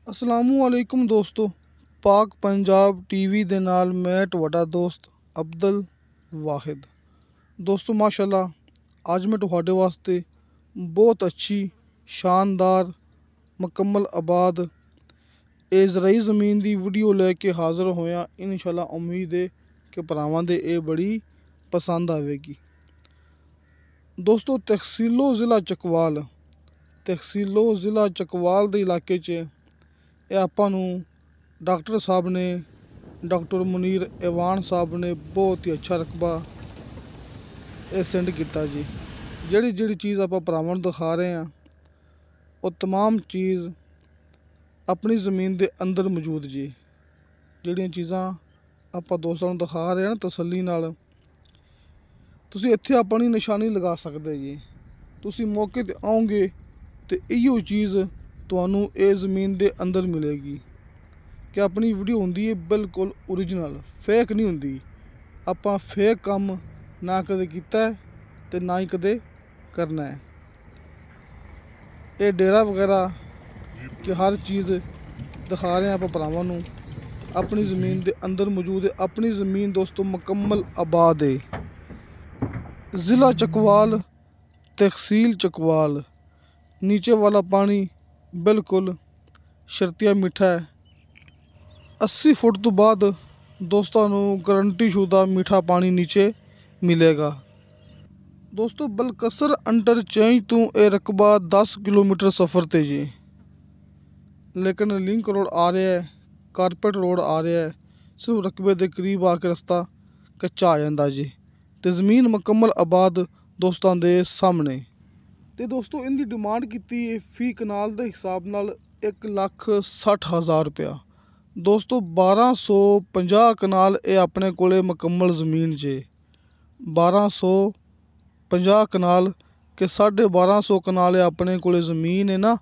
असलामुअलैकुम दोस्तों, पाक पंजाब टीवी दे नाल मैं तुहाडा दोस्त अब्दुल वाहिद। दोस्तों माशाल्लाह आज मैं तुहाडे वास्ते बहुत अच्छी शानदार मुकम्मल आबाद इजराई ज़मीन दी वीडियो लैके हाज़र होया। इंशाल्लाह उम्मीद है कि भरावां दे ये बड़ी पसंद आवेगी। दोस्तों तहसीलो ज़िला चकवाल दे इलाके च ਇਹ ਆਪਾਂ ਨੂੰ ਡਾਕਟਰ ਸਾਹਿਬ ਨੇ ਡਾਕਟਰ ਮੁਨੀਰ ਈਵਾਨ ਸਾਹਿਬ ਨੇ ਬਹੁਤ ਹੀ ਅੱਛਾ ਰਕਬਾ ਇਹ ਸੈਂਡ ਕੀਤਾ ਜੀ। ਜਿਹੜੀ ਚੀਜ਼ ਆਪਾਂ ਭਰਾਵਾਂ ਨੂੰ ਦਿਖਾ ਰਹੇ ਹਾਂ ਉਹ तमाम ਚੀਜ਼ ਆਪਣੀ ਜ਼ਮੀਨ ਦੇ ਅੰਦਰ ਮੌਜੂਦ ਜੀ। ਜਿਹੜੀਆਂ ਚੀਜ਼ਾਂ ਆਪਾਂ ਦੋਸਤਾਂ ਨੂੰ ਦਿਖਾ ਰਹੇ ਹਾਂ ਨਾ ਤਸੱਲੀ ਨਾਲ, ਤੁਸੀਂ ਇੱਥੇ ਆਪਣੀ ਨਿਸ਼ਾਨੀ ਲਗਾ ਸਕਦੇ ਜੀ। ਤੁਸੀਂ ਮੌਕੇ 'ਤੇ ਆਓਗੇ ਤੇ ਇਹੋ ਚੀਜ਼ ਤੁਹਾਨੂੰ ਇਹ ਜ਼ਮੀਨ ਦੇ ਅੰਦਰ ਮਿਲੇਗੀ ਕਿ ਆਪਣੀ ਵੀਡੀਓ ਹੁੰਦੀ ਹੈ ਬਿਲਕੁਲ ਓਰੀਜਨਲ, ਫੇਕ ਨਹੀਂ ਹੁੰਦੀ। ਆਪਾਂ ਫੇਕ ਕੰਮ ਨਾ ਕਦੇ ਕੀਤਾ ਤੇ ਨਾ ਹੀ ਕਦੇ ਕਰਨਾ ਹੈ। ਇਹ ਡੇਰਾ ਵਗੈਰਾ ਕਿ ਹਰ ਚੀਜ਼ ਦਿਖਾ ਰਹੇ ਆਪਾਂ ਭਰਾਵਾਂ ਨੂੰ ਆਪਣੀ ਜ਼ਮੀਨ ਦੇ ਅੰਦਰ ਮੌਜੂਦ ਹੈ। ਆਪਣੀ ਜ਼ਮੀਨ ਦੋਸਤੋ ਮੁਕੰਮਲ ਆਬਾਦ ਹੈ। ज़िला चकवाल, तहसील चकवाल। नीचे वाला पानी बिल्कुल शर्तिया मीठा है। 80 फुट तो बाद दोस्तों गारंटी शुदा मीठा पानी नीचे मिलेगा। दोस्तों बलकसर इंटरचेंज तो यह रकबा 10 किलोमीटर सफ़र ते जी, लेकिन लिंक रोड आ रहा है, कारपेट रोड आ रहा है, सिर्फ रकबे के करीब आके रस्ता कच्चा आ जाता जी। तो ज़मीन मुकम्मल आबाद दोस्तों के सामने। तो दोस्तों इनकी डिमांड की फी कनाल के हिसाब नाल 1,60,000 रुपया। दोस्तों 1250 कनाल ये अपने कोले मुकम्मल ज़मीन जे। 1250 कनाल के 1250 कनाल अपने कोले ज़मीन है ना,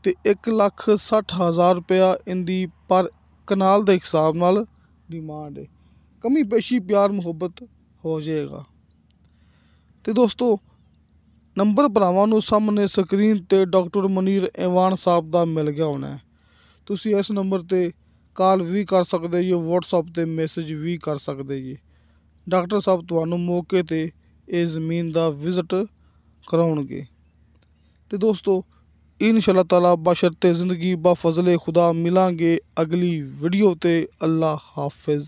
तो 1,60,000 रुपया इनकी पर कनाल के हिसाब नाल डिमांड है। कमी पेशी प्यार मुहब्बत हो जाएगा। तो दोस्तों नंबर भरावां नूं सामने स्क्रीन ते डॉक्टर मुनीर ईवान साहब दा मिल गया होना है। तुसीं इस नंबर ते कॉल भी कर सकते जी, व्हाट्सएप ते मैसेज भी कर सकते जी। डॉक्टर साहब तुहानूं मौके ते इस ज़मीन दा विजिट कराउणगे। तो दोस्तों इंशाअल्लाह ताला बशर्ते ज़िंदगी बा फजले खुदा मिलांगे अगली वीडियो ते। अल्लाह हाफिज़।